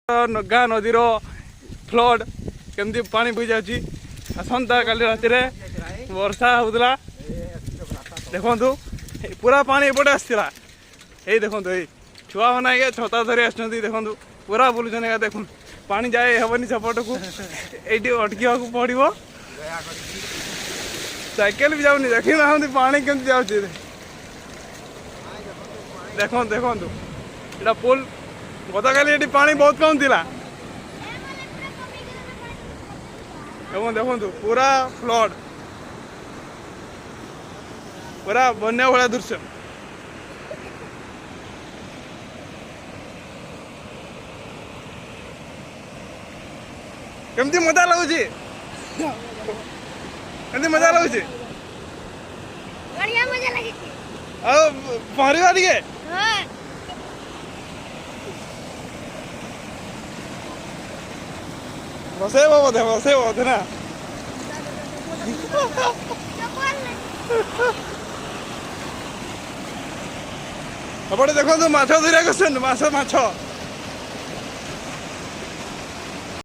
नगा नदी फ्लड केमती पानी बोई जाऊँगी आसंता काली राति वर्षा होता देखु पूरा पानी एपटे आसाला यही देखो ये छुआ मैंने आगे छता धरी आस देखो पूरा बुलून देखुन पानी जाए हेनी सेपट को ये अटक पड़ो साइकेल भी जाऊनी देखी ना पानी केमती जाऊँ देखो देखो यहाँ पुल गत काली ये पानी बहुत कम थिला देखो पूरा फ्लड पूरा बन्या भाया दृश्य केमती मजा लगुच केमती मजा लगुच बढ़िया मजा लगी पहरवा टे बसैब बोधे ना एपटे देखो माछ धरिया माछ